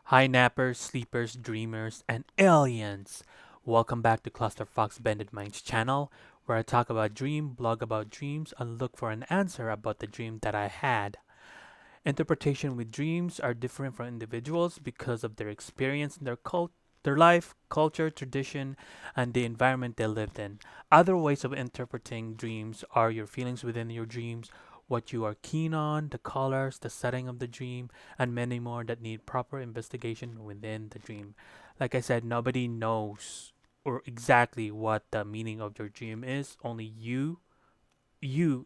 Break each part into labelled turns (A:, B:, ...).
A: Hi nappers, sleepers, dreamers, and aliens! Welcome back to Clusterfox Bended Minds channel, where I talk about dream, blog about dreams, and look for an answer about the dream that I had. Interpretation with dreams are different from individuals because of their experience in their life, culture, tradition, and the environment they lived in. Other ways of interpreting dreams are your feelings within your dreams, what you are keen on, the colors, the setting of the dream, and many more that need proper investigation within the dream. Like I said, nobody knows or exactly what the meaning of your dream is. Only you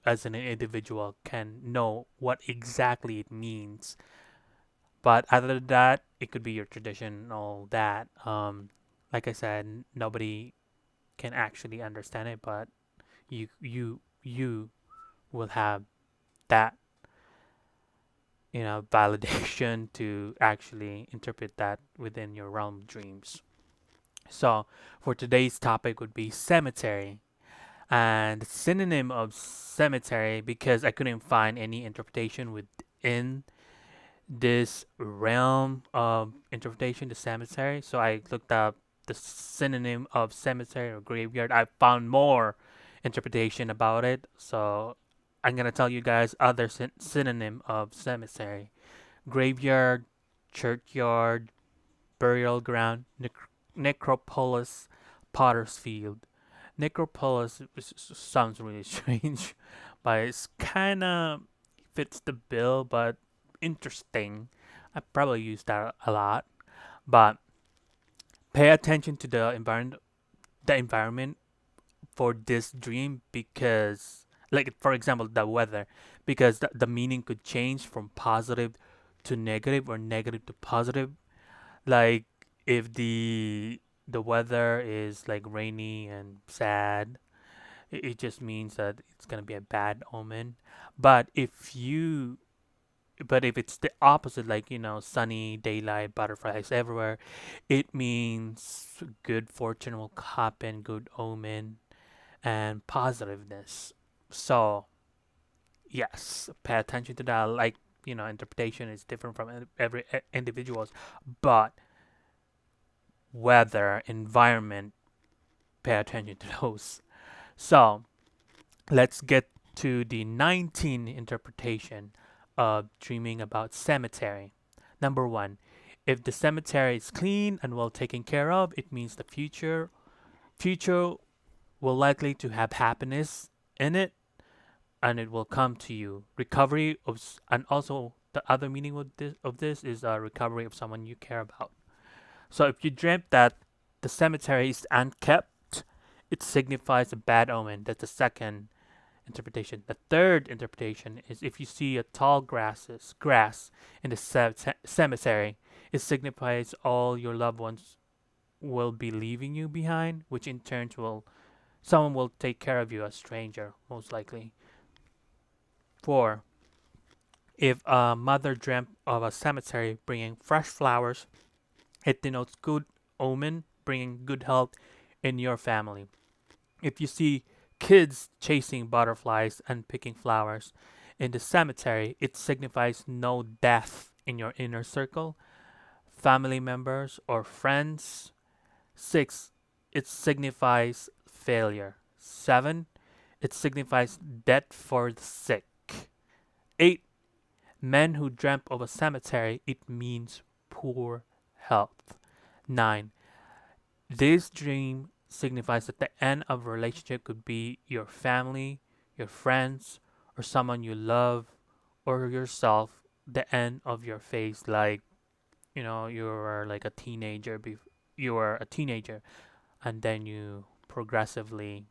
A: as an individual can know what exactly it means. But other than that, it could be your tradition and all that. Like I said, nobody can actually understand it, but you will have that validation to actually interpret that within your realm of dreams. So for today's topic would be cemetery. And synonym of cemetery, because I couldn't find any interpretation within this realm of interpretation, the cemetery. So I looked up the synonym of cemetery or graveyard. I found more interpretation about it. So I'm gonna tell you guys other synonym of cemetery: graveyard, churchyard, burial ground, necropolis, potter's field. Necropolis sounds really strange, but it's kind of fits the bill, but interesting. I probably use that a lot, but pay attention to the environment for this dream because, like for example, the weather, because the meaning could change from positive to negative or negative to positive. Like if the weather is like rainy and sad, it just means that it's gonna be a bad omen. But if it's the opposite, like sunny, daylight, butterflies everywhere, it means good fortune will happen, good omen, and positiveness. So yes, pay attention to that. Like interpretation is different from every individuals, but weather, environment, pay attention to those. So let's get to the 19 interpretation of dreaming about cemetery. Number one, if the cemetery is clean and well taken care of, it means the future will likely to have happiness in it, and it will come to you. Recovery of and also the other meaning of this is a recovery of someone you care about. So if you dreamt that the cemetery is unkept, it signifies a bad omen. That's the second interpretation. The third interpretation is if you see a tall grass in the cemetery, it signifies all your loved ones will be leaving you behind, which in turn will someone will take care of you, a stranger, most likely. Four, if a mother dreamt of a cemetery bringing fresh flowers, it denotes good omen, bringing good health in your family. If you see kids chasing butterflies and picking flowers in the cemetery, it signifies no death in your inner circle, family members, or friends. 6. It signifies failure. 7. It signifies death for the sick. 8. Men who dreamt of a cemetery, it means poor health. 9. This dream signifies that the end of a relationship could be your family, your friends, or someone you love, or yourself. The end of your phase, like you were like a teenager. You were a teenager, and then you progressively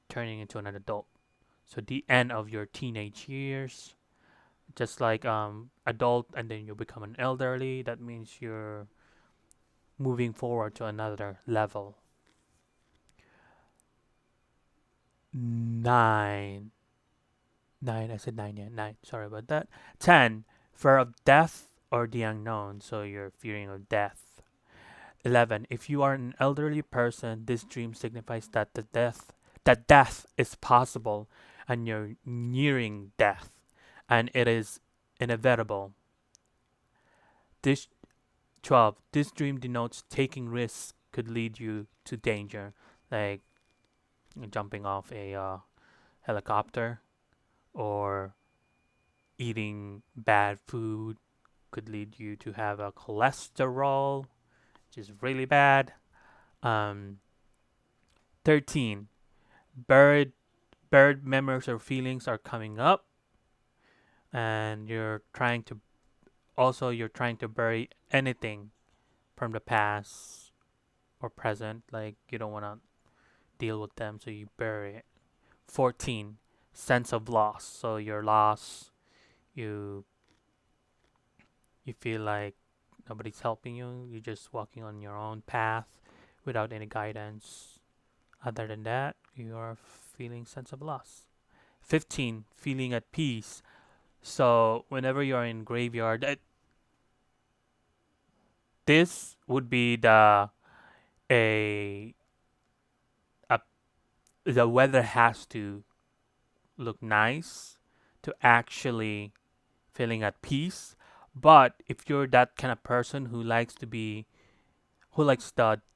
A: turning into an adult. So the end of your teenage years, just like adult, and then you become an elderly. That means you're moving forward to another level. 9. 9, I said 9, yeah, 9. Sorry about that. 10, fear of death or the unknown. So you're fearing of death. 11, if you are an elderly person, this dream signifies that death is possible and you're nearing death and it is inevitable. This 12. This dream denotes taking risks could lead you to danger, like jumping off a helicopter or eating bad food could lead you to have a cholesterol, which is really bad. Um, 13. Buried buried memories or feelings are coming up, and you're trying to bury anything from the past or present, like you don't want to deal with them, so you bury it. 14. Sense of loss. So you're lost. You you feel like nobody's helping you. You're just walking on your own path without any guidance. Other than that, you are feeling sense of loss. 15. Feeling at peace. So whenever you're in graveyard, this would be a, a the weather has to look nice to actually feeling at peace. But if you're that kind of person who likes the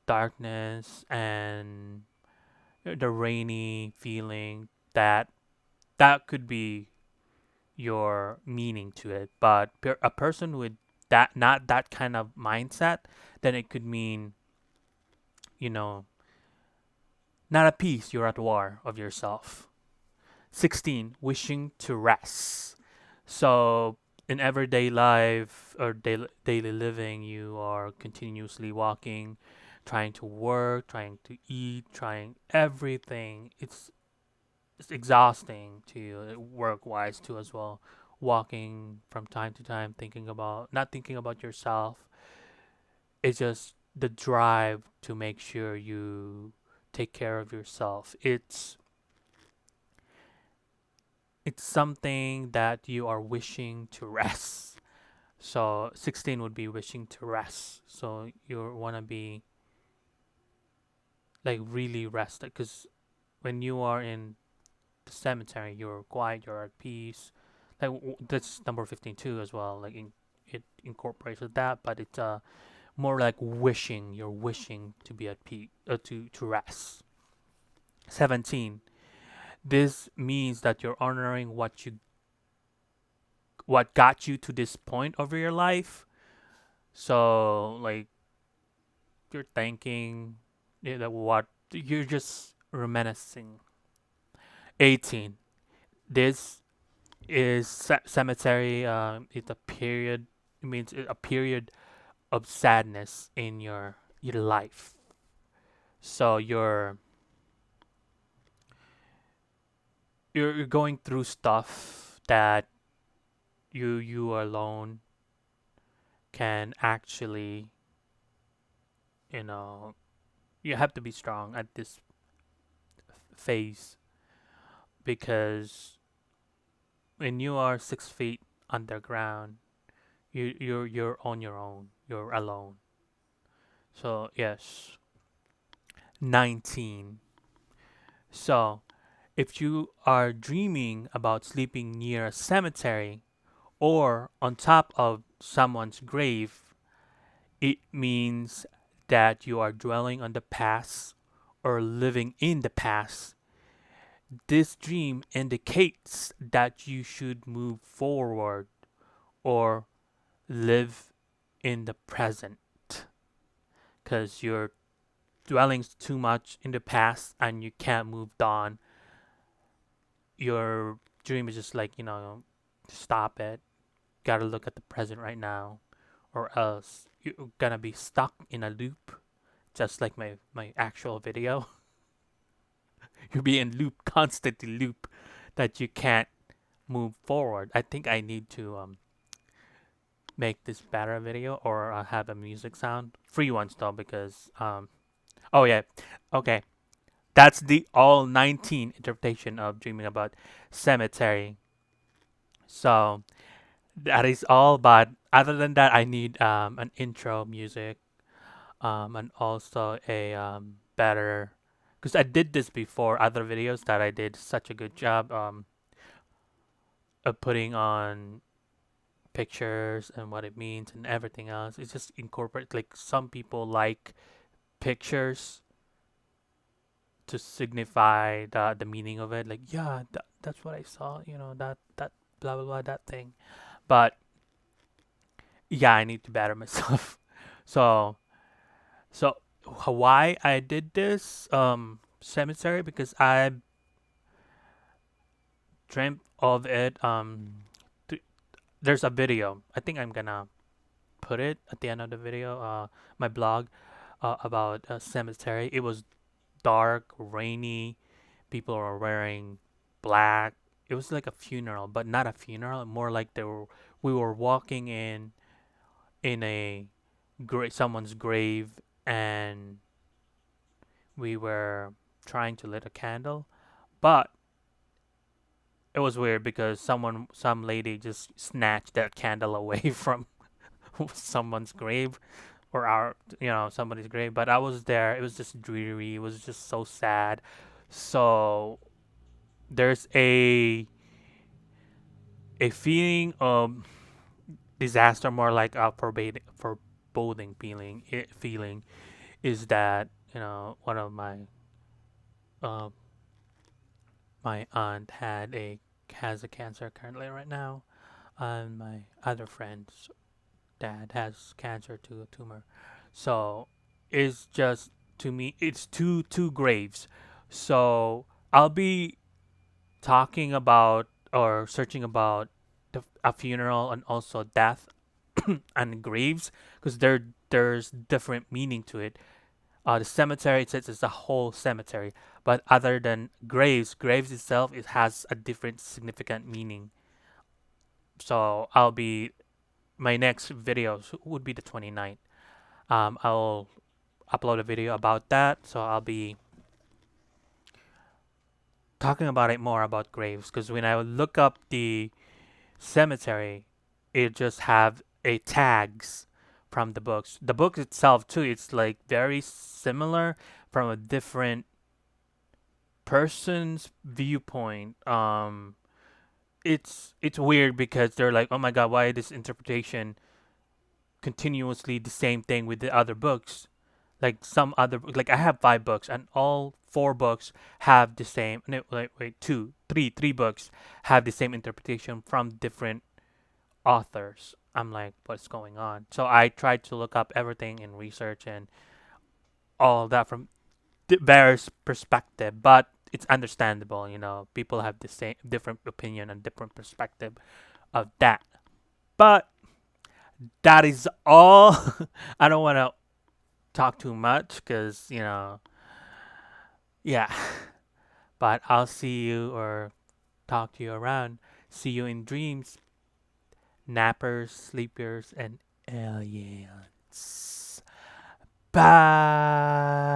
A: darkness and the rainy feeling, that could be your meaning to it. But a person with that not that kind of mindset, then it could mean, you know, not at peace, you're at war of yourself. 16. Wishing to rest. So in everyday life or daily living, you are continuously walking, trying to work, trying to eat, trying everything. It's exhausting to you, work wise too as well. Walking from time to time, thinking about not thinking about yourself. It's just the drive to make sure you take care of yourself. It's something that you are wishing to rest. So 16 would be wishing to rest. So you want to be like really rested, because when you are in the cemetery, you're quiet, you're at peace. Like that's number 15 too as well. Like it incorporates with that, but it's more like wishing. You're wishing to be at peace, to rest. 17. This means that you're honoring what got you to this point of your life. So like you're thanking, what you're just reminiscing. 18. This is cemetery. It's a period. It means a period of sadness in your life. So you're going through stuff that you alone can actually, you know, you have to be strong at this phase, because when you are 6 feet underground, you're on your own. You're alone. So yes. 19. So if you are dreaming about sleeping near a cemetery or on top of someone's grave, it means that you are dwelling on the past or living in the past. This dream indicates that you should move forward or live in the present, because you're dwelling too much in the past and you can't move on. Your dream is just like, stop it. Gotta look at the present right now, or else you're gonna be stuck in a loop, just like my actual video. You'll be in loop, constantly loop, that you can't move forward. I think I need to make this better video, or have a music sound, free ones though, because oh yeah, okay, that's the all 19 interpretation of dreaming about cemetery. So that is all, but other than that, I need an intro music, and also a better, because I did this before other videos that I did such a good job of putting on pictures and what it means and everything else. It's just incorporate, like some people like pictures to signify the meaning of it. Like, yeah, that's what I saw. That blah blah blah that thing. But yeah, I need to better myself. so so why I did this cemetery, because I dreamt of it. Th- there's a video. I think I'm gonna put it at the end of the video. My blog about a cemetery. It was dark, rainy. People were wearing black. It was like a funeral, but not a funeral. More like we were walking in a someone's grave, and we were trying to lit a candle, but it was weird because some lady just snatched that candle away from someone's grave, or somebody's grave. But I was there. It was just dreary. It was just so sad. So there's a feeling of disaster, more like a foreboding feeling is that one of uh, my aunt has a cancer currently right now, and my other friend's dad has cancer to a tumor. So it's just, to me, it's two graves. So I'll be talking about or searching about a funeral and also death and graves, because there's different meaning to it. The cemetery, it says it's a whole cemetery, but other than graves itself, it has a different significant meaning. So my next video would be the 29th. I'll upload a video about that. So I'll be talking about it more about graves, because when I look up the cemetery, it just have a tags from the books. The book itself too, it's like very similar from a different person's viewpoint. It's weird because they're like, oh my god, why this interpretation continuously the same thing with the other books? Like some other, like I have 5 books, and all 4 books have the same. No, wait, three books have the same interpretation from different authors. I'm like, what's going on? So I tried to look up everything and research and all that from various perspective, but it's understandable. People have the same different opinion and different perspective of that. But that is all. I don't want to talk too much because yeah. But I'll see you or talk to you around. See you in dreams, nappers, sleepers, and aliens. Bye.